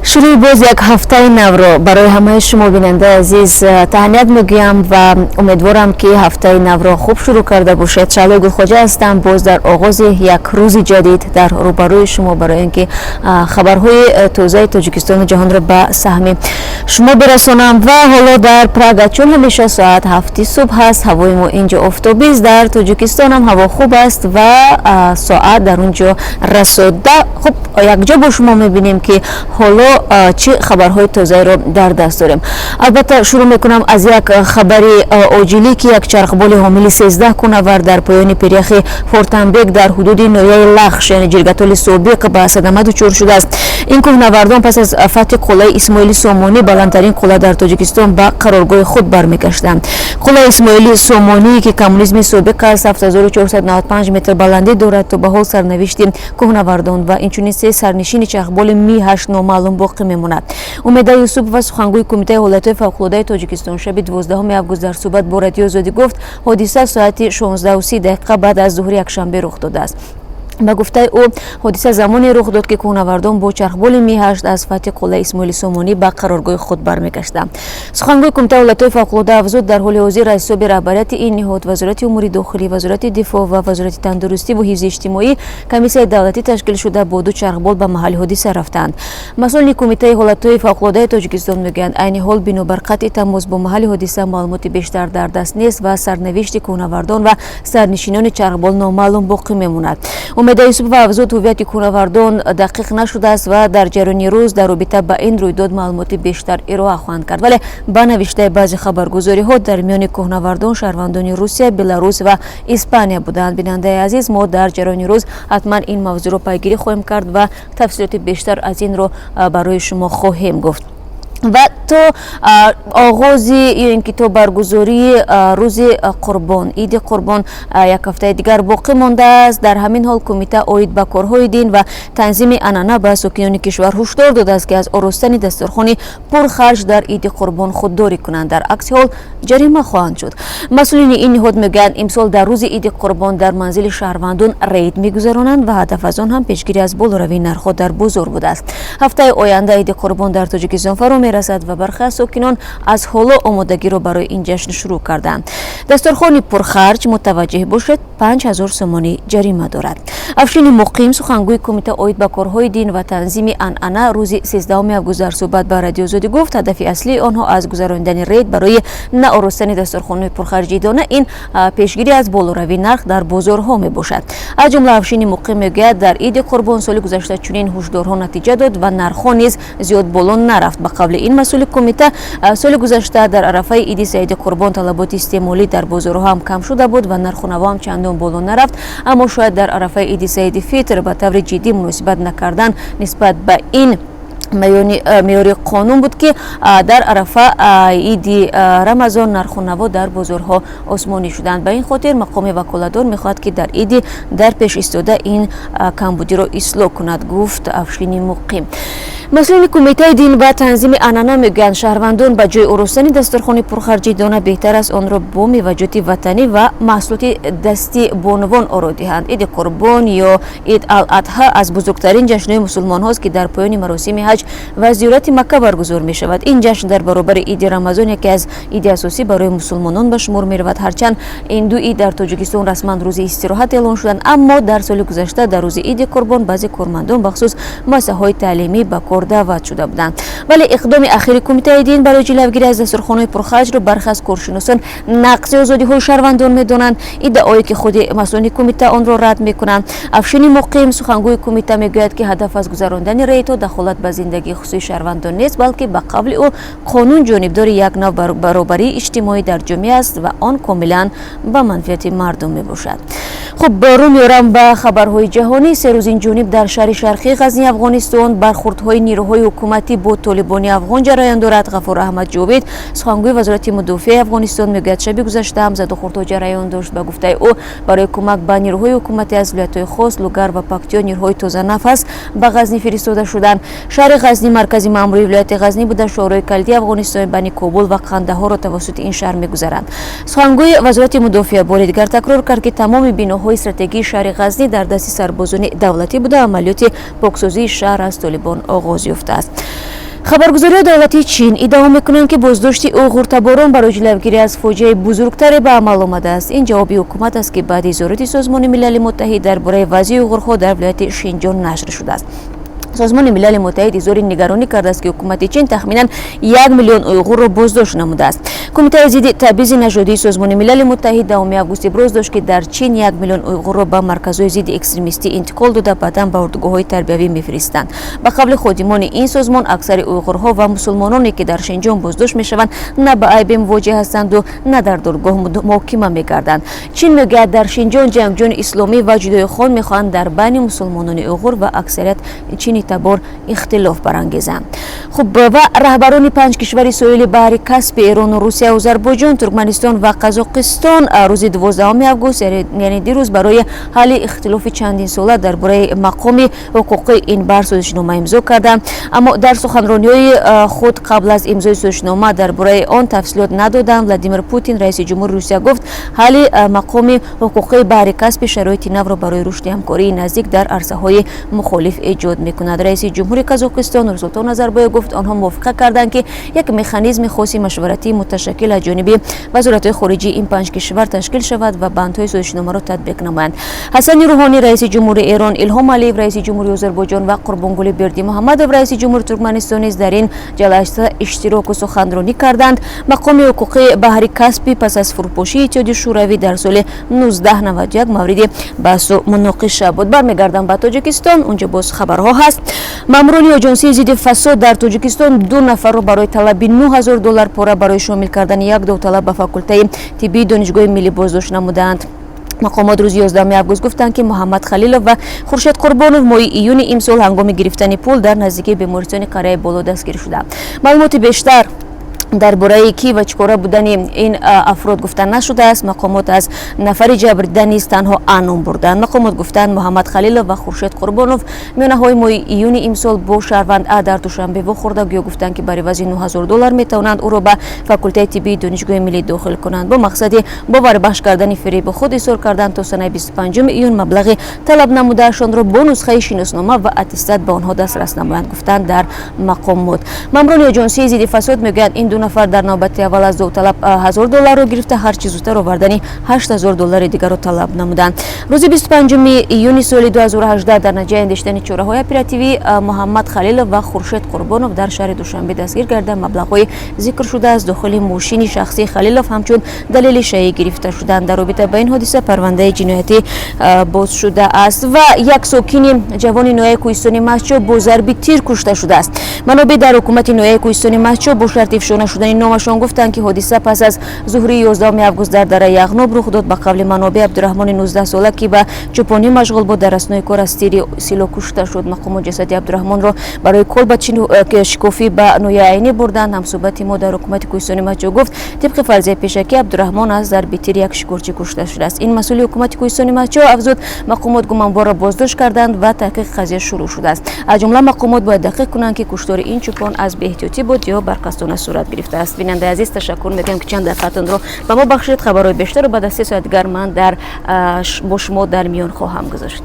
شروع باز یک هفته نو را برای همه شما بیننده عزیز تهنیت میگویم و امیدوارم که هفته نو را خوب شروع کرده باشید. شعله گلخواجه هستم باز در آغاز یک روز جدید در روبروی شما برای اینکه خبرهای تازه تاجیکستان و جهان را به سهم شما برسانم. و حالا در پراگ چون همیشه ساعت 7 صبح هست، هوای ما اینجا آفتابی است. در تاجیکستان هم هوا خوب است و ساعت در اونجا رسیده. خب یک جا با شما میبینیم که حالا چه خبرهای تازه را در دست داریم. البته شروع میکنم از یک خبر عاجلی که یک چرخبال حامل 13 کنور در پایان پیریخ فورتنبرگ در حدود نویه لخش یعنی جرگتال سابق به صدمه دچار شده است. این کوهنوردان پس از فتح قلعه اسماعیل سامانی بلندترین قلعه در تاجیکستان به قرارگاه خود برمیگشتند. قلعه اسماعیل سامانی که کمونیسم سابق است 7495 متر بلندی دارد تا به حال سرنوشت کوهنوردان و اینچنین سه سرنشین چرخبال می 8 نامعلوم باقی میماند. امید یوسف و سخنگوی کمیته حالت فوق‌العاده تاجیکستان شب 12 اوگوست در صحبت با رادیو آزادی گفت حادثه ساعت 16:30 بعد از ظهر یکشنبه رخ داده است. با گفته او حادثه زمانی رخ داد که کوهنوردان با چرخبال می 8 از فتح قلعه اسماعیل سامانی به قرارگاه خود برمیگشتند. سخنگوی کمیته حالت فوق‌العاده افزود در حال حاضر رئیس رهبریت این نهاد وزارت امور داخلی، وزارت دفاع و وزارت تندرستی و حفظ اجتماعی کمیسیون دولتی تشکیل شده با دو چرخبال به محل حادثه رفتند. مسئولین کمیته حالت فوق‌العاده تاجیکستان میگویند عین حال بنابر قطع تماس با محل حادثه معلومات بیشتر در دست نیست و سرنوشت کوهنوردان و سرنشینان چرخبال نامعلوم باقی میماند. امید یوسف و افزود هویت کوهنوردان دقیق نشده است و در جریان روز در رابطه با این رویداد معلومات بیشتر ارائه خواهند کرد. ولی با نوشته بعضی خبرگزاری ها در میان کوهنوردان شهروندان روسیه، بلاروس و اسپانیا بودند. بیننده عزیز ما در جریان روز حتما این موضوع را پیگیری خواهیم کرد و تفصیلات بیشتر از این را برای شما خواهیم گفت. و تا آغاز این کتاب برگزاری روز قربان عید قربان یک هفته دیگر باقی مانده است. در همین حال کمیته عاید به کارهای دین و تنظیم عنعنه به ساکنان کشور هشدار داده است که از آراستن دسترخوان پرخرج در عید قربان خودداری کنند، در عکس حال جریمه خواهند شد. مسئولین این نهاد میگویند امسال در روز عید قربان در منزل شهروندان رید میگذرانند و هدف از آن هم پیشگیری از بالاروی نرخ‌ها در بازار بوده است. هفته آینده عید قربان در تاجیکستان فرا رسد و برخی از ساکنان از حالا آمادگی را برای این جشن شروع کردند. دسترخوان پرخرج متوجه باشد 5000 سومانی جریمه دارد. افشین مقیم سخنگوی کمیته عاید به کارهای دین و تنظیم عنعنه روز 13 اوگوست در صحبت با رادیو آزادی گفت هدف اصلی آنها از گذراندن رید برای نه آراستن دسترخوان پرخرجیدانه این پیشگیری از بالاروی نرخ در بازارها می باشد. از جمله افشین مقیم میگوید در عید قربان سال گذشته چنین هشدارها نتیجه داد و نرخ‌ها نیز زیاد بالا نرفت. به قول این مسئول کمیته سال گذشته در عرفه عید سعید قربان طلبات استعمالی در بازارها هم کم شده بود و نرخ و نوا هم چندان بالا نرفت، اما شاید در عرفه عید سعید فطر به طور جدی مناسبت نکردن نسبت به این میاری قانون بود که در عرفه عید رمضان نرخ و نوا در بازارها آسمانی شدند. به این خاطر مقام وکالتدار میخواهد که در عید در پیش ایستاده این کمبودی را اصلاح کند، گفت افشین مقیم. مسئولین کمیته دین و تنظیم عنعنه میگویند شهروندان به جای آراستن دسترخوان پرخرجیدانه بهتر است آن را با میوه‌جات وطنی و محصولات دستی بانوان آرا دهند. عید قربان یا عید الاضحی از بزرگترین جشن‌های مسلمان هاست که در پایان مراسم حج و زیارت مکه برگزار می شود. این جشن در برابر عید رمضان یکی از عید اساسی برای مسلمانان به شمار می رود. هرچند این دو عید در تاجیکستان رسما روز استراحت اعلام شدند، اما در سال گذشته در روز عید قربان بعضی کارمندان بخصوص مؤسسه‌های تعلیمی به کار دعوت شده بودند. ولی اقدام اخیر کمیته دین برای جلوگیری از دسترخوان‌های پرخرج را برخی از کارشناسان نقض آزادی‌های شهروندان می‌دانند. ادعایی که خود مسئولین کمیته آن را رد می‌کنند. افشین مقیم سخنگوی کمیته می‌گوید که هدف از گذراندن ریت‌ها دخالت به زندگی خصوصی شهروندان نیست، بلکه به قول او قانون جانبدار یک نوع برابری اجتماعی در جامعه است و آن کاملا به منفعت مردم میباشد. خب برو میارم به خبرهای جهانی. سه روز این جانب در شهر شرقی غزنی افغانستان برخوردهای نیروهای حکومتی با طالبان افغان جریان دارد. غفور احمد جاوید سخنگوی وزارت مدافع افغانستان میگوید شب گذشته هم زد و خوردها جریان داشت. به گفته او برای کمک به نیروهای حکومتی از ولایت‌های خاص لوگر و پکتیا نیروهای تازه نفس به غزنی فرستاده شدند. شهر غزنی مرکزی ماموری ولایت غزنی بوده. شورای کلیدی افغانستان بین کابل و قندهار را توسط این شهر میگذرند. سخنگوی وزارت مدافع بار دیگر تکرار کرد که تمام بناهای استراتژیکی شهر غزنی در دست سربازان دولتی بوده. عملیات پاکسازی شهر از طالبان آغاز یافته است. خبرگزاری دولتی چین ادعا میکنند که بازداشت اوغورتباران برای جلوگیری از فاجعه بزرگتری به عمل آمده است. این جواب حکومت است که بعد از اظهارات سازمان ملل متحد درباره وضع اوغورها در ولایت شینجیانگ نشر شده است. سازمان ملل متحد اظهار نگرانی کرده است که حکومت چین تخمینا 1 میلیون اویغور را بازداشت نموده است. کمیته ضد تبعیض نژادی سازمان ملل متحد دوم آگوست ابراز داشت که در چین 1 میلیون اویغور را به مرکزهای ضد اکستریمیستی انتقال داده بعدا به اردوگاه‌های تربیوی می‌فرستند. به قول خادمان این سازمان اکثر اویغورها و مسلمانانی که در شینجیانگ بازداشت می‌شوند نه به عیب مواجه هستند و نه در دادگاه محاکمه می‌گردند. چین میگوید در شینجیانگ جنگجویان اسلامی و جدای خان می‌خواهند در بین مسلمانان اویغور و اکثریت چینی تبار اختلاف برانگیزند. خب و رهبران 5 کشور ساحل بحر کاسپی ایران و روسیه و آذربایجان، ترکمنستان و قزاقستان روز 12 آگوست یعنی دیروز برای حل اختلاف چندین ساله درباره مقام حقوقی این بحر سازشنامه امضا کردند. اما در سخنرانی‌های خود قبل از امضای سازشنامه درباره آن تفصیلات ندادند. ولادیمیر پوتین رئیس جمهور روسیه گفت حل مقام حقوقی بحر کاسپی شرایط نو را برای رشد همکاری نزدیک در عرصه‌های مختلف ایجاد می‌کند. رئیس جمهور قزاقستان نورسلطان نظربایف گفت آنها موافقت کردند که یک مکانیزم خاصی مشورتی متشکل از جانب وزارت خارجه این 5 کشور تشکیل شود و بندهای سازشنامه را تطبیق نمایند. حسن روحانی رئیس جمهور ایران، الهام علیف رئیس جمهوری آذربایجان و قربانگل بردی محمدov رئیس جمهور ترکمنستان نیز در این جلسه اشتراک و سخنرانی کردند. مقام حقوقی بحر کاسپی پس از فروپاشی اتحادیه شوروی در سال 1991 مورد بحث و مناقشه بود. برمیگردم به تاجیکستان، اونجا باز خبرها هست. ماموران آژانسی ضد فساد در تاجیکستان 2 نفر را برای طلب $9000 پاره برای شامل کردن یک داوطلب به فاکولته طبی دانشگاه ملی بازداشت نمودند. مقامات روز 11 آگوست گفتند که محمد خلیلوف و خورشید قربانوف ماه ایون امسال هنگام گرفتن پول در نزدیکی بیمارستان قره بالا دستگیر شدند. معلومات بیشتر درباره کی و چکاره بودن این افراد گفتن نشده است. مقامات از نفر جبریده نیز تنها نام بردند. مقامات گفتند محمد خلیلوف و خورشید قربانوف میانهای ماه ایون امسال با شهروند در دوشنبه واخوردند. گفتند که برای وضع $9000 میتوانند او را به فاکولته طبی دانشگاه ملی داخل کنند. با مقصد باور بخش کردن فریب خود اصرار کردند تا سنه 25 ایون مبلغ طلب نمودهشان را با نسخه شناسنامه و اتستات به آنها دسترس نمایند. گفتند در مقامات. ماموران آژانسی ضد فساد میگویند این 2 نفر در نوبت اول از داوطلب $1000 را گرفته هر چیز زودتر آوردن $8000 دیگر را طلب نمودند. روز 25 ایون سال 2018 در نتیجه اندیشیدن چاره‌های اپراتیوی محمد خلیلوف و خورشید قربانوف در شهر دوشنبه دستگیر گردند. مبلغ‌های ذکر شده از داخل ماشین شخصی خلیلوف همچون دلیل شایع گرفته شدند. در رابطه با این حادثه پرونده جنایتی باز شده است و یک ساکن جوان نوحه کوهستان ماسچو با ضرب تیر کشته شده است. منابع در حکومت نوحه کوهستان ماسچو با شرط افشا شدن نامشان گفتند که حادثه پس از ظهر 11 آگوست در دره یغناب رخ داد. به قول منابع عبدالرحمن 19 ساله که به چوپانی مشغول بود در اثنای کار از تیر سیلو کشته شد. مقامات جسد عبدالرحمن را برای کلبه شکافی به نوحه عینی بردند. همصحبت ما در حکومت کوهستان ماسچو گفت طبق فرضیه پیشکی عبدالرحمن از ضرب تیر یک شکارچی کشته شده است. این مسئول حکومت کوهستان ماسچو افزود مقامات گمانبار را بازداشت کردند و تحقیق قضیه شروع شده است. از جمله مقامات باید دقیق کنند که کشتار این چوپان از بی‌احتیاطی بود یا برقصدانه صورت گرفته است. بیننده عزیز تشکر میکنم که چند دقیقتون رو به ما بخشید. خبرهای بیشتر رو بعد از 3 ساعت دیگر من با شما در میان خواهم گذاشت.